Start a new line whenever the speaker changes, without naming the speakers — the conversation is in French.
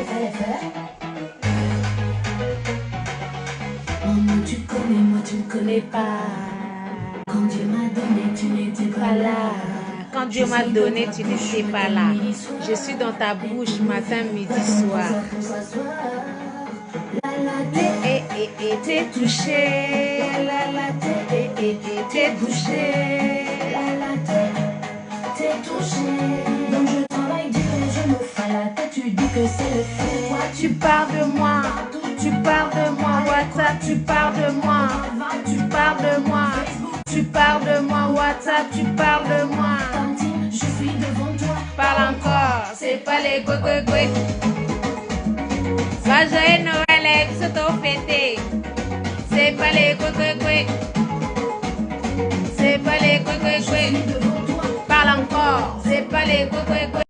fallait faire. Moi tu connais, moi tu me connais pas. Quand Dieu m'a donné, tu n'étais pas là.
Quand Dieu m'a donné, tu n'étais pas là. Je suis dans ta bouche matin, midi, soir. T'es touché, t'es touché,
t'es touché. Donc je travaille dur et je me fais la tête. Tu dis que c'est le fait. Toi
tu parles de moi, tu parles de moi. WhatsApp, tu parles de moi, tu parles de moi. Tu parles de moi, WhatsApp, tu parles de moi.
Tantine, je suis devant toi.
Parle encore, c'est pas les goué. Sois joyeux Noël et bientôt fêté. C'est pas les goué. C'est pas les goué. Parle encore, c'est pas les goué.